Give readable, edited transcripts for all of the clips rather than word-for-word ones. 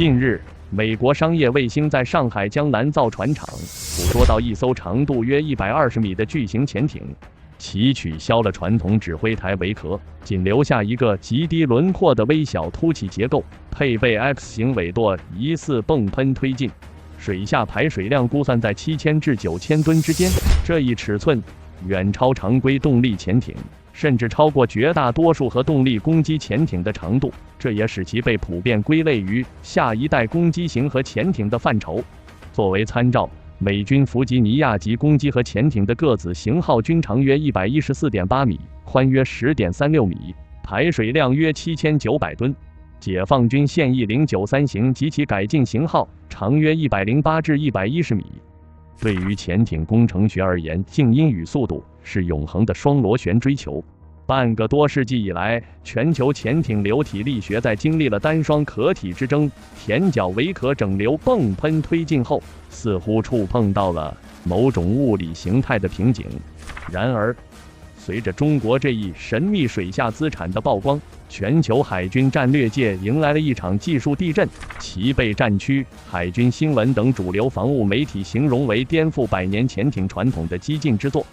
近日，美国商业卫星在上海江南造船厂捕捉到一艘长度约120米的巨型潜艇，其取消了传统指挥台桅壳，仅留下一个极低轮廓的微小凸起结构，配备 X 型尾舵，疑似泵喷推进。水下排水量估算在7000至9000吨之间，这一尺寸远超常规动力潜艇，甚至超过绝大多数核动力攻击潜艇的长度，这也使其被普遍归类于下一代攻击型核潜艇的范畴。作为参照，美军弗吉尼亚级攻击核潜艇的个子型号均长约114.8米，宽约10.36米，排水量约7900吨。解放军现役093型及其改进型号长约108至110米。对于潜艇工程学而言，静音与速度是永恒的双螺旋追求。半个多世纪以来，全球潜艇流体力学在经历了单双壳体之争、填角桅壳整流、泵喷推进后，似乎触碰到了某种物理形态的瓶颈。然而，随着中国这一神秘水下资产的曝光，全球海军战略界迎来了一场技术地震，其被战区、海军新闻等主流防务媒体形容为颠覆100年潜艇传统的激进之作。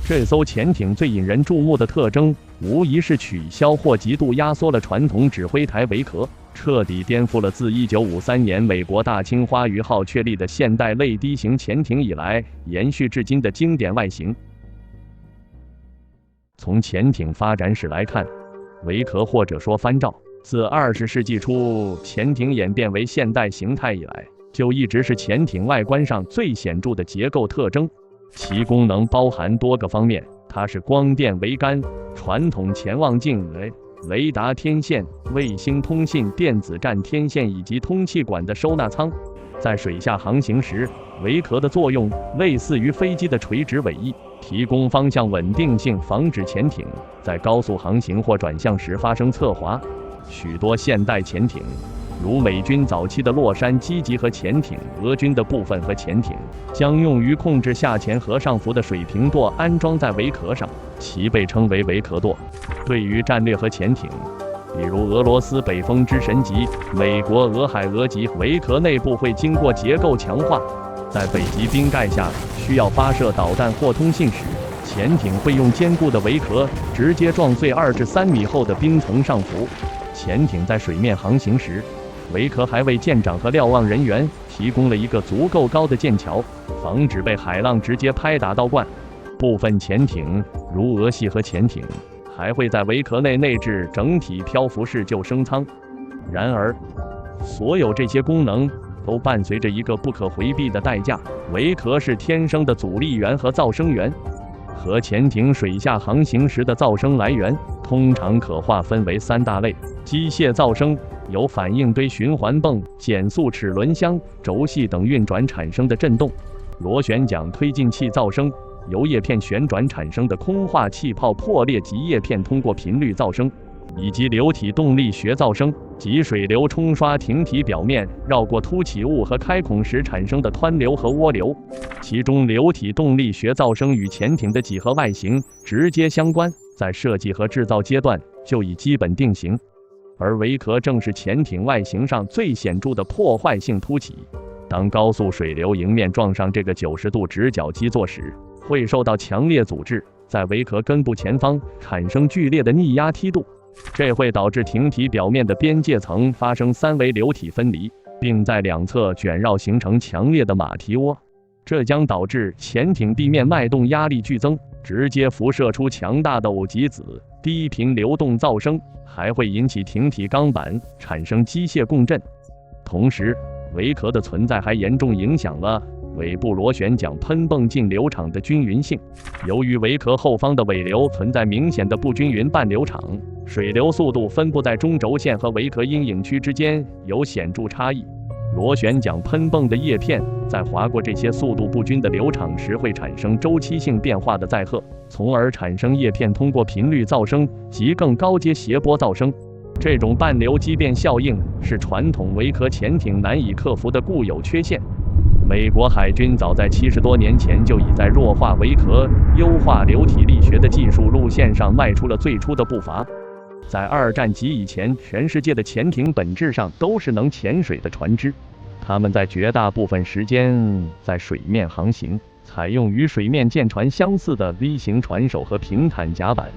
这艘潜艇最引人注目的特征，无疑是取消或极度压缩了传统指挥台桅壳，彻底颠覆了自1953年美国大清花鱼号确立的现代类低型潜艇以来延续至今的经典外形。从潜艇发展史来看，桅壳或者说帆罩，自20世纪初潜艇演变为现代形态以来，就一直是潜艇外观上最显著的结构特征。其功能包含多个方面，它是光电桅杆、传统潜望镜、雷达天线、卫星通信、电子战天线以及通气管的收纳舱。在水下航行时，桅壳的作用类似于飞机的垂直尾翼，提供方向稳定性，防止潜艇在高速航行或转向时发生侧滑。许多现代潜艇，如美军早期的洛杉矶级核潜艇、俄军的部分核潜艇，将用于控制下潜和上浮的水平舵安装在桅壳上，其被称为桅壳舵。对于战略核潜艇，比如俄罗斯北风之神级、美国俄亥俄级，桅壳内部会经过结构强化。在北极冰盖下需要发射导弹或通信时，潜艇会用坚固的桅壳直接撞碎2至3米厚的冰层上浮。潜艇在水面航行时，桅壳还为舰长和瞭望人员提供了一个足够高的剑桥，防止被海浪直接拍打到冠。部分潜艇，如俄系核潜艇，还会在桅壳内内置整体漂浮式救生舱。然而，所有这些功能都伴随着一个不可回避的代价：桅壳是天生的阻力源和噪声源。核潜艇水下航行时的噪声来源通常可划分为3大类：机械噪声，由反应堆循环泵、减速齿轮箱、轴系等运转产生的震动；螺旋桨推进器噪声，由叶片旋转产生的空化气泡破裂及叶片通过频率噪声；以及流体动力学噪声，即水流冲刷艇体表面绕过凸起物和开孔时产生的湍流和涡流。其中流体动力学噪声与潜艇的几何外形直接相关，在设计和制造阶段就已基本定型。而桅壳正是潜艇外形上最显著的破坏性凸起。当高速水流迎面撞上这个90度直角基座时，会受到强烈阻滞，在桅壳根部前方产生剧烈的逆压梯度，这会导致艇体表面的边界层发生3维流体分离，并在两侧卷绕形成强烈的马蹄窝。这将导致潜艇地面脉动压力剧增，直接辐射出强大的偶极子低频流动噪声，还会引起艇体钢板产生机械共振。同时，桅壳的存在还严重影响了尾部螺旋桨喷泵进流场的均匀性。由于桅壳后方的尾流存在明显的不均匀半流场，水流速度分布在中轴线和桅壳阴影区之间有显著差异。螺旋桨喷泵的叶片在划过这些速度不均的流场时，会产生周期性变化的载荷，从而产生叶片通过频率噪声及更高阶谐波噪声。这种半流畸变效应是传统桅壳潜艇难以克服的固有缺陷。美国海军早在70多年前就已在弱化桅壳、优化流体力学的技术路线上迈出了最初的步伐。在二战及以前，全世界的潜艇本质上都是能潜水的船只，它们在绝大部分时间在水面航行，采用与水面舰船相似的 V 型船首和平坦甲板。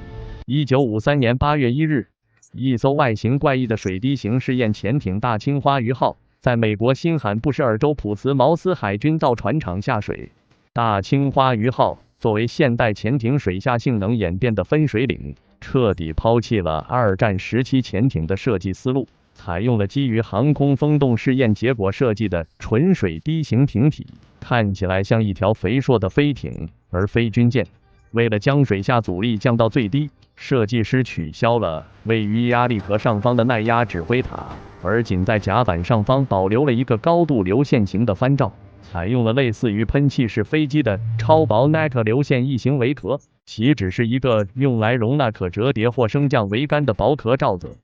1953年8月1日，一艘外形怪异的水滴型试验潜艇大青花鱼号在美国新罕布什尔州普茨茅斯海军造船厂下水。大青花鱼号作为现代潜艇水下性能演变的分水岭，彻底抛弃了二战时期潜艇的设计思路，采用了基于航空风洞试验结果设计的纯水滴型艇体，看起来像一条肥硕的飞艇，而非军舰。为了将水下阻力降到最低，设计师取消了位于压力壳上方的耐压指挥塔，而仅在甲板上方保留了一个高度流线型的帆罩，采用了类似于喷气式飞机的超薄 NEC 流线翼型尾壳，其只是一个用来容纳可折叠或升降桅杆的薄壳罩子。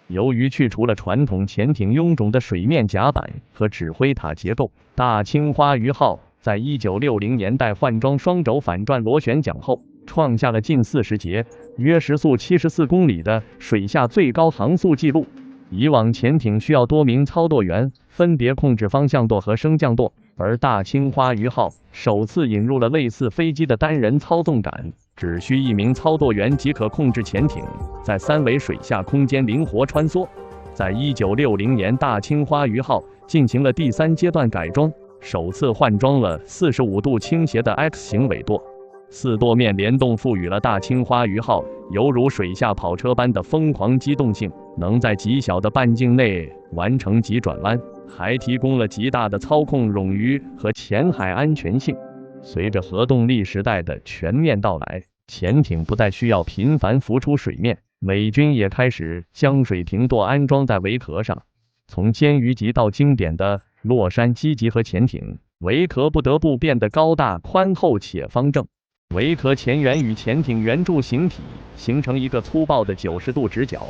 由于去除了传统潜艇臃肿的水面甲板和指挥塔结构，大青花鱼号在1960年代换装双轴反转螺旋桨后，创下了近40节约时速74公里的水下最高航速纪录。以往潜艇需要多名操作员分别控制方向舵和升降舵，而大青花鱼号首次引入了类似飞机的单人操纵杆，只需一名操作员即可控制潜艇在3维水下空间灵活穿梭。在1960年，大青花鱼号进行了第3阶段改装，首次换装了45度倾斜的 X 型尾舵。4舵面联动赋予了大青花鱼号犹如水下跑车般的疯狂机动性，能在极小的半径内完成急转弯，还提供了极大的操控冗余和潜海安全性。随着核动力时代的全面到来，潜艇不再需要频繁浮出水面，美军也开始将水平舵安装在尾壳上。从歼鱼级到经典的洛杉矶级核潜艇，尾壳不得不变得高大宽厚且方正。尾壳前缘与潜艇圆柱形体形成一个粗暴的90度直角，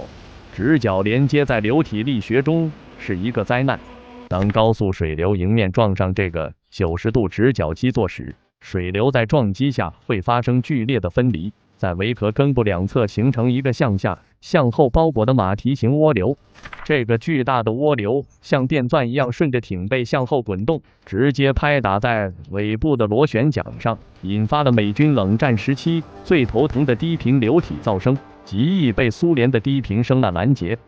直角连接在流体力学中是一个灾难。当高速水流迎面撞上这个90度直角基座时，水流在撞击下会发生剧烈的分离，在尾壳根部两侧形成一个向下、向后包裹的马蹄形涡流。这个巨大的涡流像电钻一样顺着艇背向后滚动，直接拍打在尾部的螺旋桨上，引发了美军冷战时期最头疼的低频流体噪声，极易被苏联的低频声呐拦截。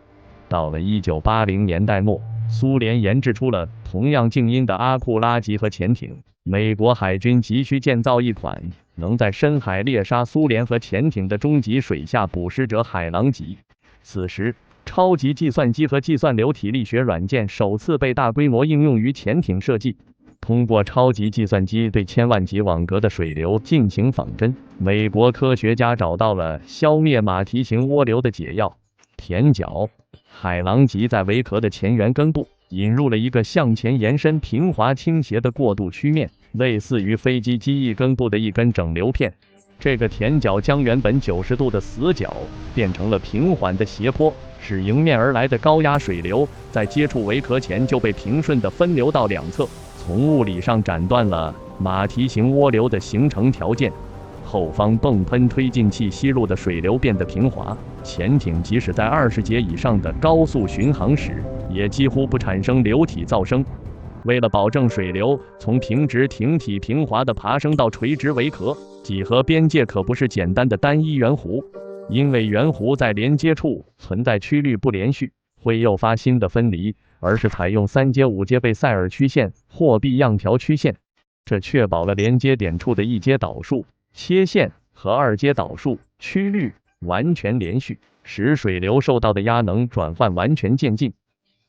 到了1980年代末，苏联研制出了同样静音的阿库拉级核潜艇，美国海军急需建造一款能在深海猎杀苏联核潜艇的终极水下捕食者海狼级。此时，超级计算机和计算流体力学软件首次被大规模应用于潜艇设计。通过超级计算机对千万级网格的水流进行仿真，美国科学家找到了消灭马蹄形涡流的解药——舔角。海狼级在尾壳的前缘根部引入了一个向前延伸、平滑倾斜的过渡曲面，类似于飞机机翼根部的一根整流片。这个舔角将原本90度的死角变成了平缓的斜坡，使迎面而来的高压水流在接触尾壳前就被平顺地分流到两侧，从物理上斩断了马蹄形涡流的形成条件。后方泵喷推进器吸入的水流变得平滑，潜艇即使在20节以上的高速巡航时，也几乎不产生流体噪声。为了保证水流从平直艇体平滑地爬升到垂直尾壳，几何边界可不是简单的单一圆弧，因为圆弧在连接处存在曲率不连续，会诱发新的分离，而是采用3阶、5阶贝塞尔曲线或闭样条曲线，这确保了连接点处的1阶导数、切线和2阶导数曲率完全连续，使水流受到的压能转换完全渐进。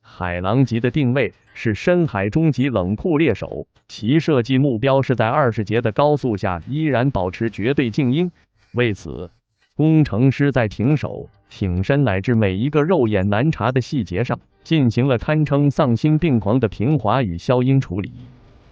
海狼级的定位是深海终极冷酷猎手，其设计目标是在20节的高速下依然保持绝对静音。为此，工程师在艇首、艇身乃至每一个肉眼难察的细节上进行了堪称丧心病狂的平滑与消音处理。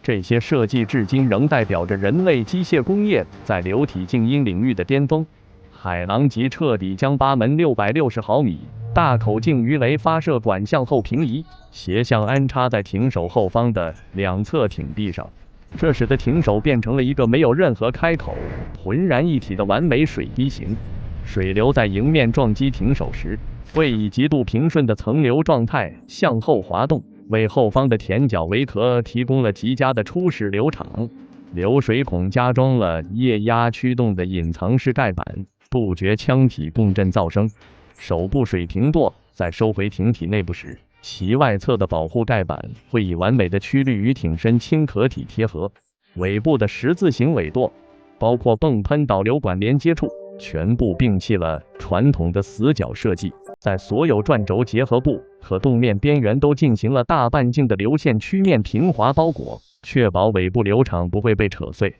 这些设计至今仍代表着人类机械工业在流体静音领域的巅峰。海狼级彻底将8门660毫米大口径鱼雷发射管向后平移，斜向安插在艇首后方的两侧艇壁上，这使得艇首变成了一个没有任何开口、浑然一体的完美水滴形。水流在迎面撞击艇首时，会以极度平顺的层流状态向后滑动，为后方的填角围壳提供了极佳的初始流场。流水孔加装了液压驱动的隐藏式盖板，杜绝腔体共振噪声。手部水平舵在收回艇体内部时，其外侧的保护盖板会以完美的曲率与艇身轻壳体贴合。尾部的十字形尾舵，包括泵喷导流管连接处，全部摒弃了传统的死角设计，在所有转轴结合部和动面边缘都进行了大半径的流线曲面平滑包裹，确保尾部流场不会被扯碎。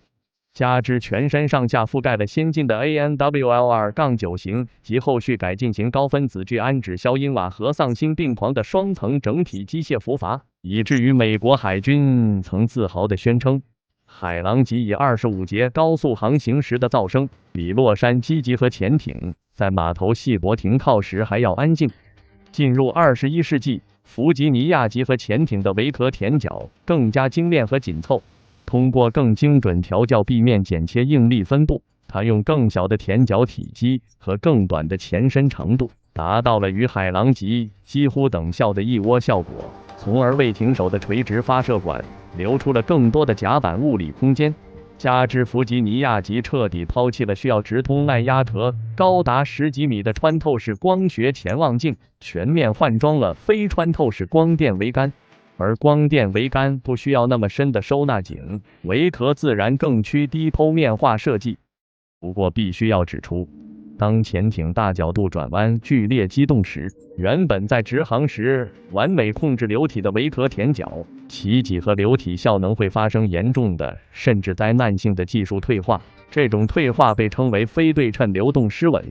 加之全身上下覆盖了先进的 ANWL2-9 型及后续改进型高分子聚氨酯消因瓦和丧心病狂的双层整体机械浮筏，以至于美国海军曾自豪地宣称，海狼级以25节高速航行时的噪声比洛杉矶级和潜艇在码头细泊停靠时还要安静。进入21世纪，弗吉尼亚级和潜艇的围壳填角更加精炼和紧凑，通过更精准调校壁面剪切应力分布，它用更小的填角体积和更短的前身长度，达到了与海狼级几乎等效的一涡效果，从而为艇首的垂直发射管留出了更多的甲板物理空间。加之弗吉尼亚级彻底抛弃了需要直通耐压壳高达10几米的穿透式光学潜望镜，全面换装了非穿透式光电桅杆。而光电桅杆不需要那么深的收纳井，围壳自然更趋低剖面化设计。不过必须要指出，当潜艇大角度转弯剧烈机动时，原本在直航时完美控制流体的围壳填角，其几何流体效能会发生严重的甚至灾难性的技术退化。这种退化被称为非对称流动失稳。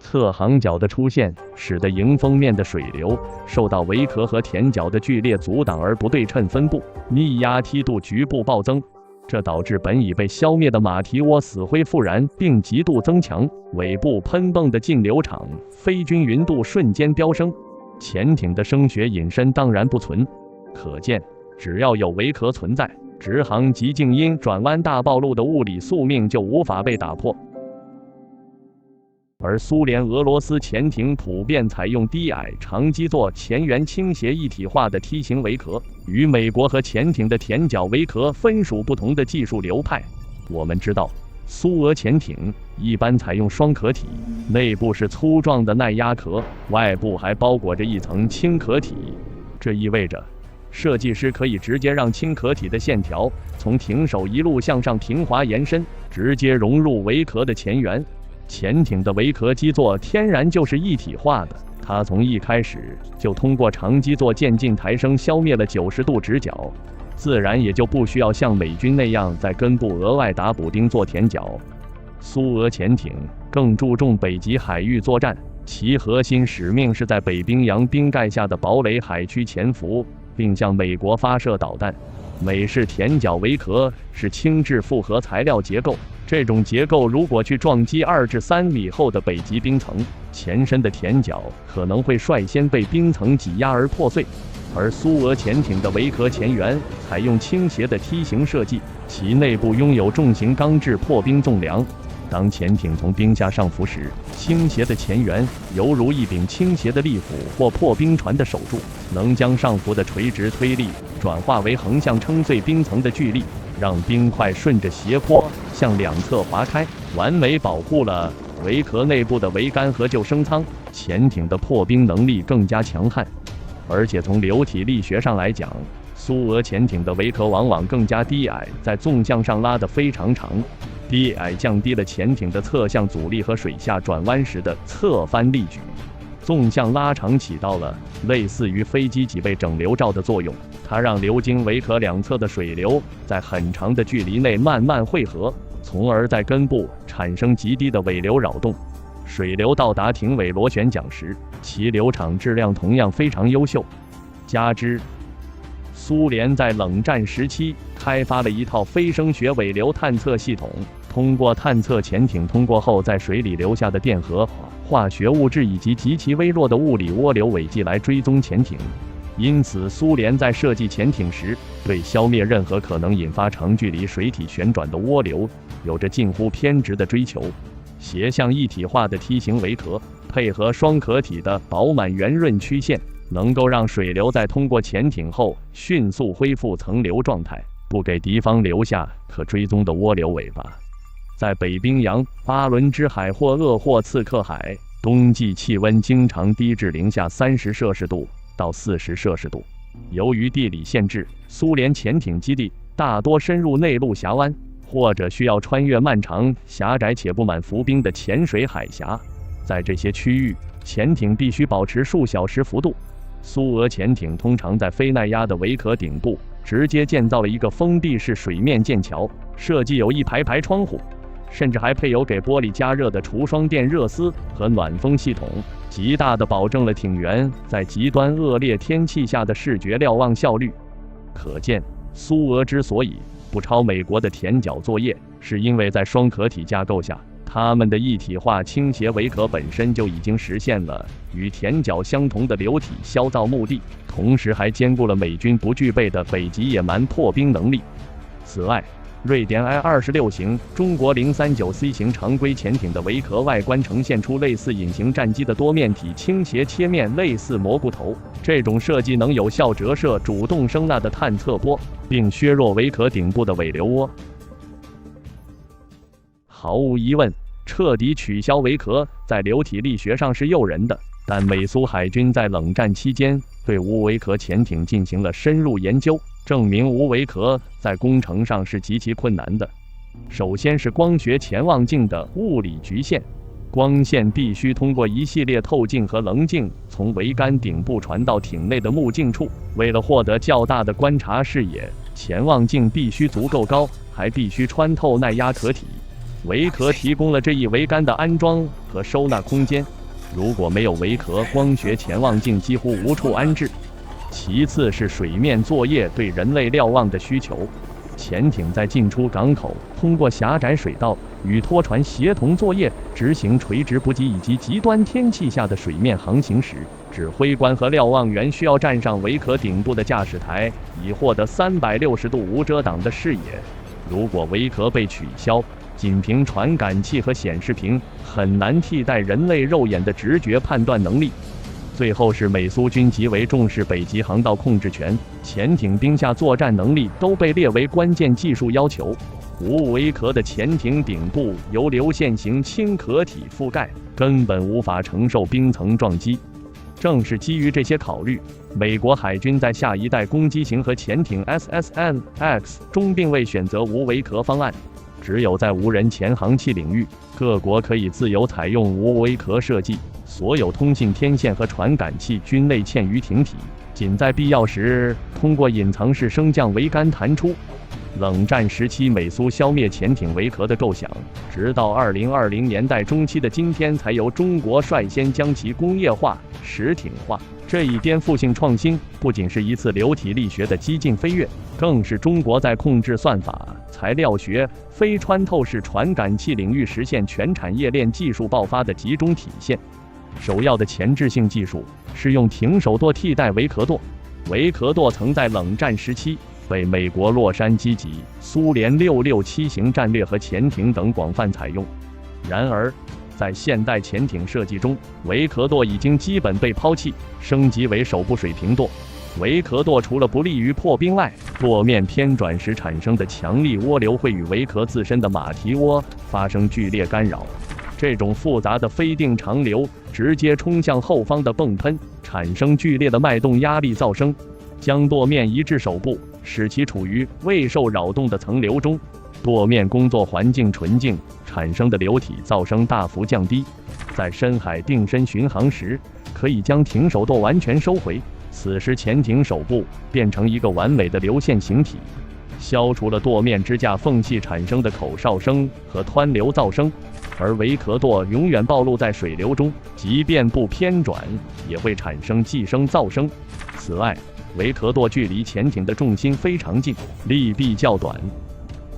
侧航角的出现，使得迎风面的水流受到围壳和填角的剧烈阻挡而不对称分布，逆压梯度局部暴增，这导致本已被消灭的马蹄涡死灰复燃并极度增强，尾部喷泵的进流场非均匀度瞬间飙升。潜艇的声学隐身当然不存，可见只要有围壳存在，直航及静音转弯大暴露的物理宿命就无法被打破。而苏联、俄罗斯潜艇普遍采用低矮长基座前缘倾斜一体化的梯形围壳，与美国和潜艇的填角围壳分属不同的技术流派。我们知道，苏俄潜艇一般采用双壳体，内部是粗壮的耐压壳，外部还包裹着一层轻壳体。这意味着，设计师可以直接让轻壳体的线条从艇首一路向上平滑延伸，直接融入围壳的前缘。潜艇的围壳基座天然就是一体化的，它从一开始就通过长基座渐进抬升消灭了90度直角，自然也就不需要像美军那样在根部额外打补丁做填角。苏俄潜艇更注重北极海域作战，其核心使命是在北冰洋冰盖下的堡垒海区潜伏，并向美国发射导弹。美式填角围壳是轻质复合材料结构，这种结构如果去撞击2至3米厚的北极冰层，前身的填角可能会率先被冰层挤压而破碎。而苏俄潜艇的围壳前缘采用倾斜的梯形设计，其内部拥有重型钢制破冰纵梁。当潜艇从冰下上浮时，倾斜的前缘犹如一柄倾斜的利斧或破冰船的手柱，能将上浮的垂直推力转化为横向撑碎冰层的巨力，让冰块顺着斜坡向两侧滑开，完美保护了围壳内部的桅杆和救生舱。潜艇的破冰能力更加强悍，而且从流体力学上来讲，苏俄潜艇的围壳往往更加低矮，在纵向上拉得非常长。低矮降低了潜艇的侧向阻力和水下转弯时的侧翻力矩，纵向拉长起到了类似于飞机脊背整流罩的作用，它让流经围壳两侧的水流在很长的距离内慢慢汇合，从而在根部产生极低的尾流扰动。水流到达艇尾螺旋桨时，其流场质量同样非常优秀。加之苏联在冷战时期开发了一套非声学尾流探测系统，通过探测潜艇通过后在水里留下的电荷、化学物质以及极其微弱的物理涡流尾迹来追踪潜艇。因此，苏联在设计潜艇时，对消灭任何可能引发长距离水体旋转的涡流有着近乎偏执的追求。斜向一体化的梯形围壳配合双壳体的饱满圆润曲线，能够让水流在通过潜艇后迅速恢复层流状态，不给敌方留下可追踪的涡流尾巴。在北冰洋、巴伦支海或鄂霍次克海，冬季气温经常低至-30°C到40°C。由于地理限制，苏联潜艇基地大多深入内陆峡湾，或者需要穿越漫长、狭窄且布满浮冰的浅水海峡。在这些区域，潜艇必须保持数小时浮度。苏俄潜艇通常在非耐压的尾壳顶部直接建造了一个封闭式水面舰桥，设计有一排排窗户，甚至还配有给玻璃加热的除霜电热丝和暖风系统，极大地保证了艇员在极端恶劣天气下的视觉瞭望效率。可见，苏俄之所以不抄美国的填角作业，是因为在双壳体架构下，它们的一体化倾斜尾壳本身就已经实现了与填角相同的流体消噪目的，同时还兼顾了美军不具备的北极野蛮破冰能力。此外，瑞典 I-26型、中国039C 型常规潜艇的尾壳外观呈现出类似隐形战机的多面体倾斜切面，类似蘑菇头。这种设计能有效折射主动声呐的探测波，并削弱尾壳顶部的尾流涡。毫无疑问，彻底取消尾壳在流体力学上是诱人的，但美苏海军在冷战期间对无尾壳潜艇进行了深入研究，证明无尾壳在工程上是极其困难的。首先是光学潜望镜的物理局限，光线必须通过一系列透镜和棱镜从桅杆顶部传到艇内的目镜处。为了获得较大的观察视野，潜望镜必须足够高，还必须穿透耐压壳体。尾壳提供了这一桅杆的安装和收纳空间，如果没有尾壳，光学潜望镜几乎无处安置。其次是水面作业对人类瞭望的需求，潜艇在进出港口，通过狭窄水道与拖船协同作业，执行垂直补给以及极端天气下的水面航行时，指挥官和瞭望员需要站上尾壳顶部的驾驶台，以获得360度无遮挡的视野。如果尾壳被取消，仅凭传感器和显示屏很难替代人类肉眼的直觉判断能力。最后是美苏军极为重视北极航道控制权，潜艇冰下作战能力都被列为关键技术要求。无尾壳的潜艇顶部由流线型轻壳体覆盖，根本无法承受冰层撞击。正是基于这些考虑，美国海军在下一代攻击型核潜艇 SSN-X 中并未选择无尾壳方案。只有在无人潜航器领域，各国可以自由采用无尾壳设计，所有通信天线和传感器均内嵌于艇体，仅在必要时通过隐藏式升降桅杆弹出。冷战时期美苏消灭潜艇尾壳的构想，直到2020年代中期的今天才由中国率先将其工业化、实艇化。这一颠覆性创新不仅是一次流体力学的激进飞跃，更是中国在控制算法、材料学、非穿透式传感器领域实现全产业链技术爆发的集中体现。首要的前置性技术是用艇手舵替代尾壳舵。尾壳舵曾在冷战时期被美国洛杉矶级、苏联667型战略核潜艇等广泛采用。然而，在现代潜艇设计中，尾壳舵已经基本被抛弃，升级为手部水平舵。尾壳舵除了不利于破冰外，舵面偏转时产生的强力涡流会与尾壳自身的马蹄涡发生剧烈干扰。这种复杂的非定长流直接冲向后方的泵喷，产生剧烈的脉动压力噪声，将舵面移至手部，使其处于未受扰动的层流中。舵面工作环境纯净，产生的流体噪声大幅降低。在深海定身巡航时，可以将艇手舵完全收回，此时潜艇手部变成一个完美的流线形体，消除了舵面支架缝隙产生的口哨声和湍流噪声。而尾壳舵永远暴露在水流中，即便不偏转，也会产生寄生噪声。此外，尾壳舵距离潜艇的重心非常近，力臂较短，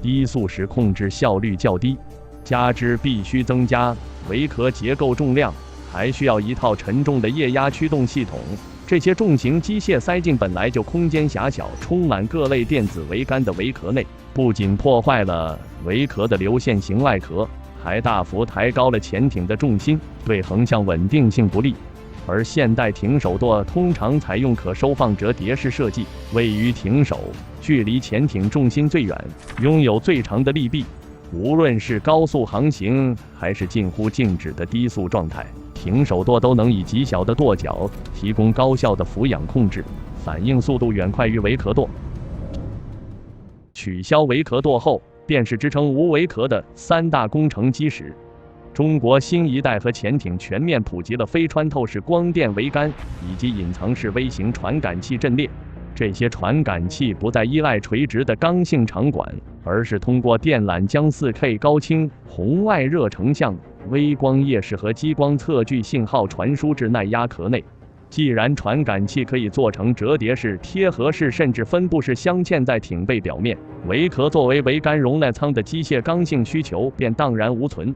低速时控制效率较低，加之必须增加尾壳结构重量，还需要一套沉重的液压驱动系统。这些重型机械塞进本来就空间狭小、充满各类电子桅杆的尾壳内，不仅破坏了尾壳的流线型外壳，还大幅抬高了潜艇的重心，对横向稳定性不利。而现代艇手舵通常采用可收放折叠式设计，位于艇首，距离潜艇重心最远，拥有最长的利臂。无论是高速航行还是近乎静止的低速状态，艇手舵都能以极小的舵角提供高效的俯仰控制，反应速度远快于维壳舵。取消维壳舵后，便是支撑无维壳的3大工程基石。中国新一代核潜艇全面普及了非穿透式光电桅杆以及隐藏式微型传感器阵列。这些传感器不再依赖垂直的刚性场管，而是通过电缆将 4K 高清红外热成像、微光夜视和激光测距信号传输至耐压壳内。既然传感器可以做成折叠式、贴合式甚至分布式镶嵌在艇背表面，维壳作为桅杆容纳舱的机械刚性需求便荡然无存。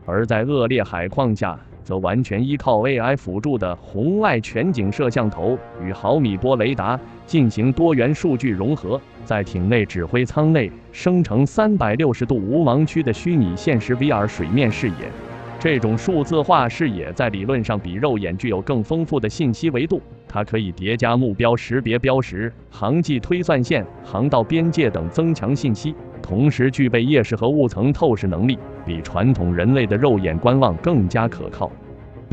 而在恶劣海况下，则完全依靠 AI 辅助的红外全景摄像头与毫米波雷达进行多元数据融合，在艇内指挥舱内生成360度无盲区的虚拟现实 VR 水面视野。这种数字化视野在理论上比肉眼具有更丰富的信息维度，它可以叠加目标识别标识、航迹推算线、航道边界等增强信息，同时具备夜视和雾层透视能力，比传统人类的肉眼观望更加可靠。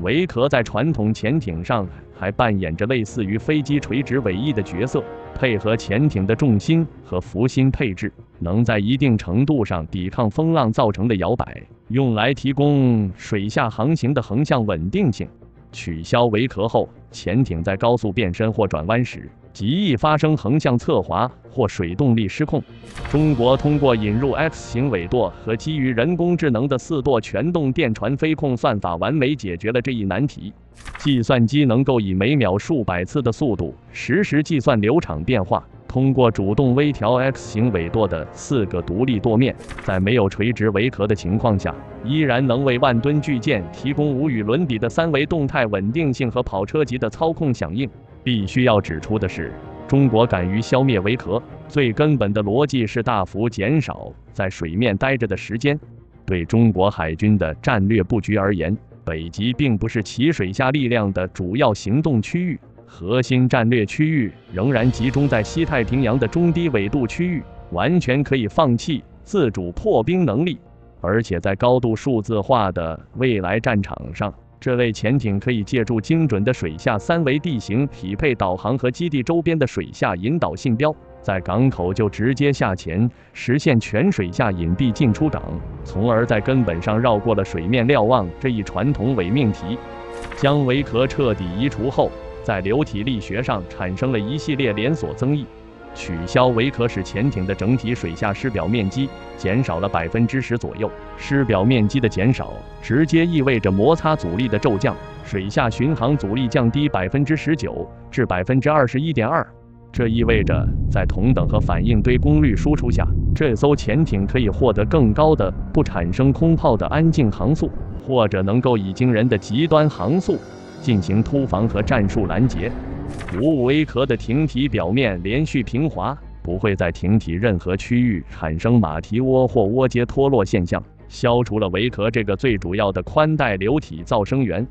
维壳在传统潜艇上还扮演着类似于飞机垂直尾翼的角色，配合潜艇的重心和浮心配置，能在一定程度上抵抗风浪造成的摇摆，用来提供水下航行的横向稳定性。取消维壳后，潜艇在高速变身或转弯时，极易发生横向侧滑或水动力失控。中国通过引入 X 型尾舵和基于人工智能的4舵全动电传飞控算法，完美解决了这一难题。计算机能够以每秒数百次的速度实时计算流场变化，通过主动微调 X 型尾舵的4个独立舵面，在没有垂直维壳的情况下，依然能为万吨巨舰提供无与伦比的3维动态稳定性和跑车级的操控响应。必须要指出的是，中国敢于消灭维壳，最根本的逻辑是大幅减少在水面待着的时间。对中国海军的战略布局而言，北极并不是其水下力量的主要行动区域，核心战略区域仍然集中在西太平洋的中低纬度区域，完全可以放弃自主破冰能力。而且在高度数字化的未来战场上，这类潜艇可以借助精准的水下3维地形匹配导航和基地周边的水下引导信标，在港口就直接下潜，实现全水下隐蔽进出港，从而在根本上绕过了水面瞭望这一传统伪命题。将维壳彻底移除后，在流体力学上产生了一系列连锁争议。取消维壳使潜艇的整体水下湿表面积减少了10%左右，湿表面积的减少直接意味着摩擦阻力的骤降，水下巡航阻力降低19%至21.2%。这意味着在同等和反应堆功率输出下，这艘潜艇可以获得更高的不产生空泡的安静航速，或者能够以惊人的极端航速进行突防和战术拦截。无维壳的艇体表面连续平滑，不会在艇体任何区域产生马蹄窝或窝接脱落现象，消除了维壳这个最主要的宽带流体噪声源。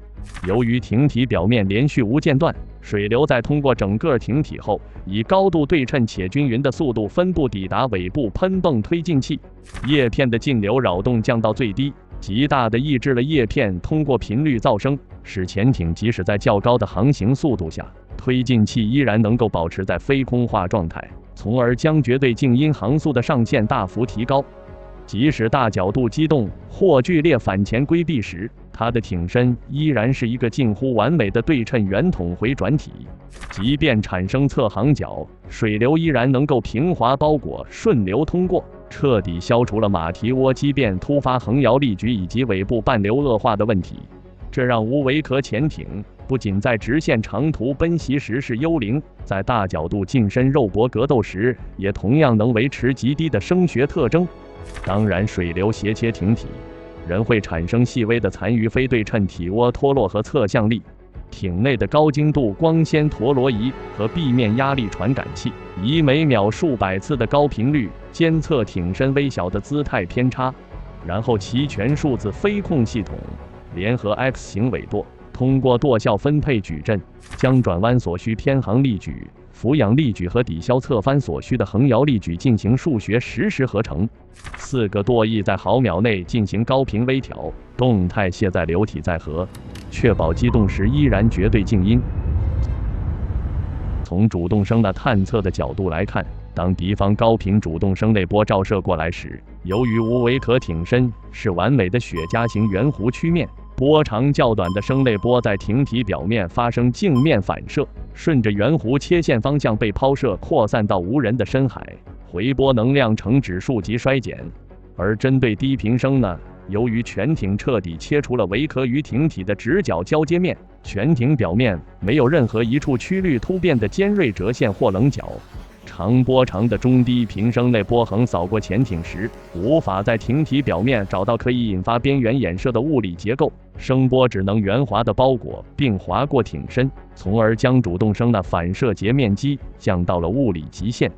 由于艇体表面连续无间断，水流在通过整个艇体后，以高度对称且均匀的速度分布抵达尾部喷泵推进器，叶片的径流扰动降到最低，极大地抑制了叶片通过频率噪声，使潜艇即使在较高的航行速度下，推进器依然能够保持在非空化状态，从而将绝对静音航速的上限大幅提高。即使大角度机动或剧烈反前规避时，它的艇身依然是一个近乎完美的对称圆筒回转体，即便产生侧航角，水流依然能够平滑包裹顺流通过，彻底消除了马蹄窝畸变突发横摇力矩以及尾部半流恶化的问题。这让无维壳潜艇不仅在直线长途奔袭时是幽灵，在大角度近身肉搏格斗时也同样能维持极低的声学特征。当然，水流斜切艇体仍会产生细微的残余非对称体窝脱落和侧向力。艇内的高精度光纤陀螺仪和壁面压力传感器以每秒数百次的高频率监测艇身微小的姿态偏差。然后其全数字飞控系统联合 X 型尾舵，通过舵效分配矩阵，将转弯所需偏航力矩、俯仰力矩和抵消侧翻所需的横摇力矩进行数学实时合成。4个舵翼在毫秒内进行高频微调，动态卸载流体载荷，确保机动时依然绝对静音。从主动声呐探测的角度来看，当敌方高频主动声内波照射过来时，由于无尾壳艇身是完美的雪茄形圆弧曲面，波长较短的声内波在艇体表面发生镜面反射，顺着圆弧切线方向被抛射扩散到无人的深海，回波能量呈指数级衰减。而针对低频声呢，由于全艇彻底切除了尾壳与艇体的直角交接面，全艇表面没有任何一处曲率突变的尖锐折线或棱角。长波长的中低频声内波横扫过潜艇时，无法在艇体表面找到可以引发边缘衍射的物理结构，声波只能圆滑地包裹并划过艇身，从而将主动声呐反射截面积降到了物理极限。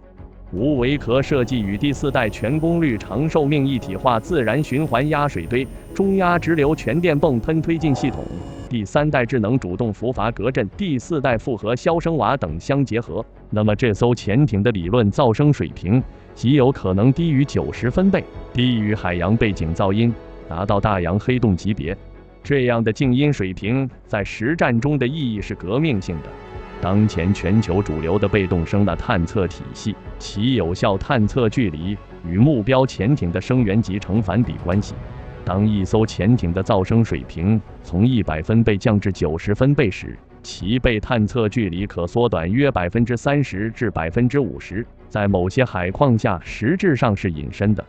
无尾壳设计与第4代全功率长寿命一体化自然循环压水堆、中压直流全电泵喷推进系统、第3代智能主动浮阀隔震、第4代复合消声瓦等相结合，那么这艘潜艇的理论噪声水平极有可能低于90分贝，低于海洋背景噪音，达到大洋黑洞级别。这样的静音水平在实战中的意义是革命性的。当前全球主流的被动声呐探测体系，其有效探测距离与目标潜艇的声源级成反比关系。当一艘潜艇的噪声水平从100分贝降至90分贝时，其被探测距离可缩短约30%至50%，在某些海况下实质上是隐身的。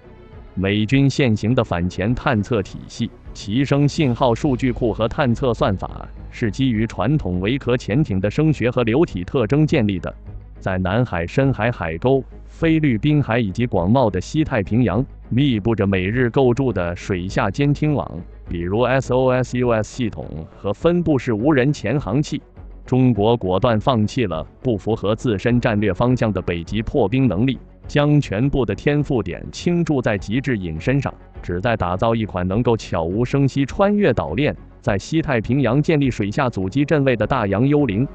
美军现行的反潜探测体系、其声信号数据库和探测算法是基于传统尾壳潜艇的声学和流体特征建立的。在南海深海海沟、菲律宾海以及广袤的西太平洋，密布着美日构筑的水下监听网，比如 SOSUS 系统和分布式无人潜航器。中国果断放弃了不符合自身战略方向的北极破冰能力，将全部的天赋点倾注在极致隐身上，旨在打造一款能够悄无声息穿越岛链，在西太平洋建立水下阻击阵位的大洋幽灵。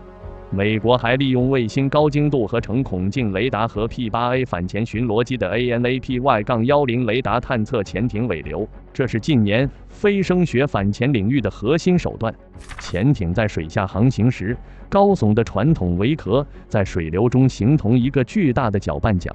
美国还利用卫星高精度合成孔径雷达和 P8A 反潜巡逻机的 ANAPY-10 雷达探测潜艇尾流，这是近年非声学反潜领域的核心手段。潜艇在水下航行时，高耸的传统尾壳在水流中形同一个巨大的搅拌桨，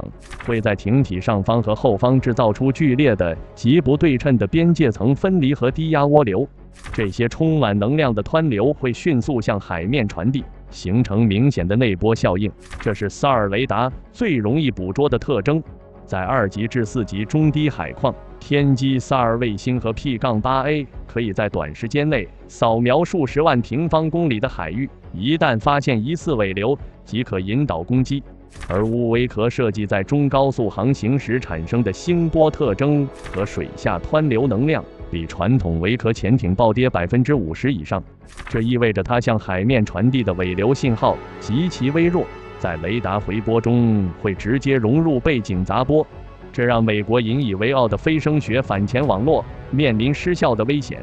会在艇体上方和后方制造出剧烈的极不对称的边界层分离和低压涡流。这些充满能量的湍流会迅速向海面传递，形成明显的内波效应，这是 SAR 雷达最容易捕捉的特征。在2级至4级中低海况，天基 SAR 卫星和 P-8A 可以在短时间内扫描数十万平方公里的海域，一旦发现疑似尾流，即可引导攻击。而无尾壳设计在中高速航行时产生的星波特征和水下湍流能量，比传统尾壳潜艇暴跌50%以上，这意味着它向海面传递的尾流信号极其微弱，在雷达回波中会直接融入背景杂波，这让美国引以为傲的非声学反潜网络面临失效的危险。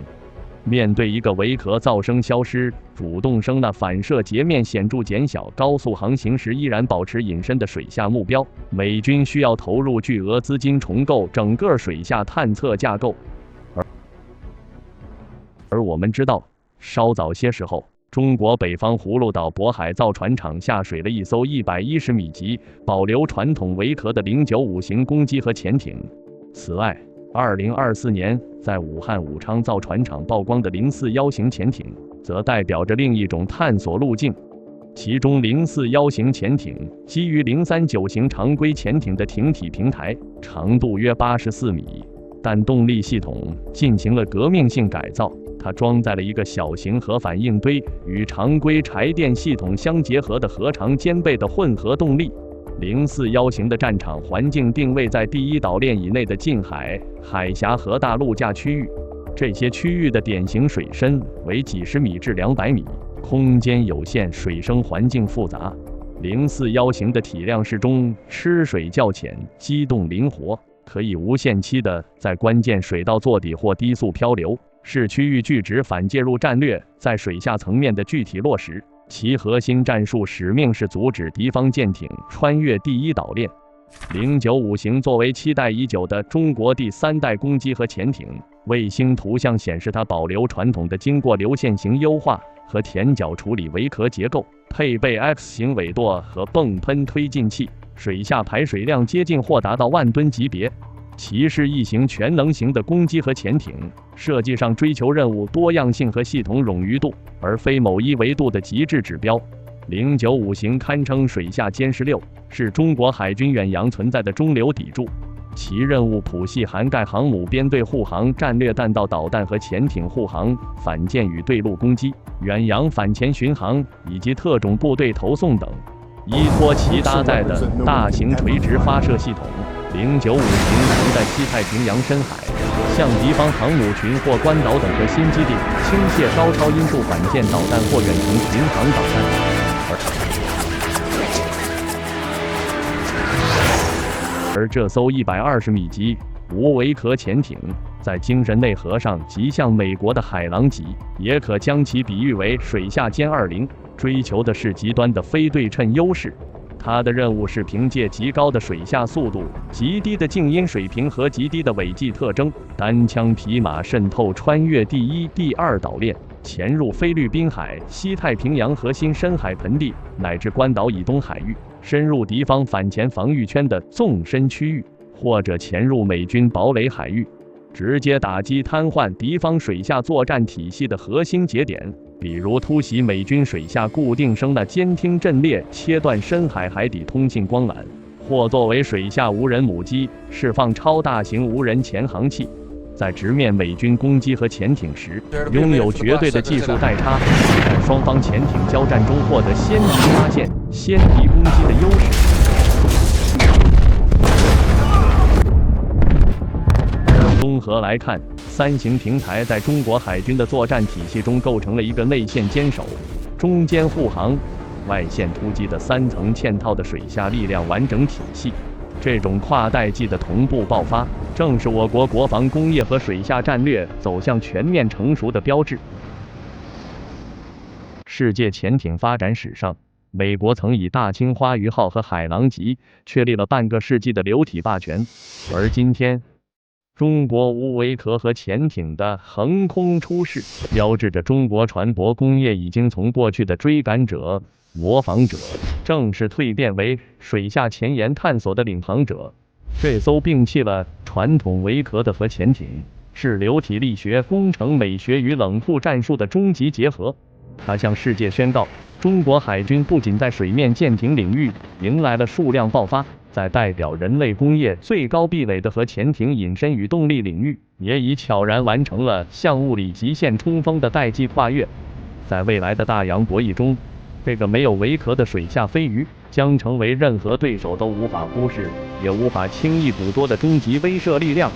面对一个尾壳噪声消失、主动声呐反射截面显著减小、高速航行时依然保持隐身的水下目标，美军需要投入巨额资金重构整个水下探测架构。而我们知道，稍早些时候，中国北方葫芦岛渤海造船厂下水了一艘110米级、保留传统尾壳的095型攻击核潜艇。此外，2024年在武汉武昌造船厂曝光的041型潜艇，则代表着另一种探索路径。其中041型潜艇基于039型常规潜艇的艇体平台，长度约84米，但动力系统进行了革命性改造。它装载了一个小型核反应堆，与常规柴电系统相结合的核常兼备的混合动力。041型的战场环境定位在第1岛链以内的近海、海峡和大陆架区域，这些区域的典型水深为几十米至200米，空间有限，水生环境复杂。041型的体量适中，吃水较浅，机动灵活，可以无限期的在关键水道做底或低速漂流，是区域拒止反介入战略在水下层面的具体落实。其核心战术使命是阻止敌方舰艇穿越第一岛链。095型作为期待已久的中国第3代攻击和潜艇，卫星图像显示它保留传统的经过流线型优化和填角处理尾壳结构，配备 X 型尾舵和泵喷推进器，水下排水量接近或达到10000吨级别。其是一型全能型的攻击和潜艇，设计上追求任务多样性和系统冗余度，而非某一维度的极致指标。095型堪称水下歼十6，是中国海军远洋存在的中流砥柱。其任务谱系涵盖航母编队护航、战略弹道导弹和潜艇护航、反舰与对陆攻击、远洋反潜巡航以及特种部队投送等。依托其搭载的大型垂直发射系统，095型曾在西太平洋深海向敌方航母群或关岛等核心基地倾泻高超音速反舰导弹或远程巡航导弹。而这艘120米级无尾壳潜艇，在精神内核上极像美国的海狼级，也可将其比喻为水下歼20，追求的是极端的非对称优势。它的任务是凭借极高的水下速度、极低的静音水平和极低的尾迹特征，单枪匹马渗透穿越第一、第二岛链，潜入菲律宾海、西太平洋核心深海盆地乃至关岛以东海域，深入敌方反潜防御圈的纵深区域，或者潜入美军堡垒海域，直接打击瘫痪敌方水下作战体系的核心节点，比如突袭美军水下固定声呐监听阵列，切断深海海底通信光缆，或作为水下无人母机，释放超大型无人潜航器。在直面美军攻击和潜艇时，拥有绝对的技术代差，在双方潜艇交战中获得先敌发现、先敌攻击的优势。综合来看，3型平台在中国海军的作战体系中构成了一个内线坚守、中间护航、外线突击的3层嵌套的水下力量完整体系。这种跨代际的同步爆发，正是我国国防工业和水下战略走向全面成熟的标志。世界潜艇发展史上，美国曾以大清花鱼号和海狼级确立了半个世纪的流体霸权，而今天，中国无尾壳和潜艇的横空出世，标志着中国船舶工业已经从过去的追赶者、模仿者，正式蜕变为水下前沿探索的领航者。这艘摒弃了传统尾壳的核潜艇，是流体力学、工程美学与冷酷战术的终极结合。它向世界宣告，中国海军不仅在水面舰艇领域迎来了数量爆发，在代表人类工业最高壁垒的核潜艇隐身与动力领域，也已悄然完成了向物理极限冲锋的代际跨越。在未来的大洋博弈中，这个没有尾壳的水下飞鱼将成为任何对手都无法忽视，也无法轻易捕捉的终极威慑力量。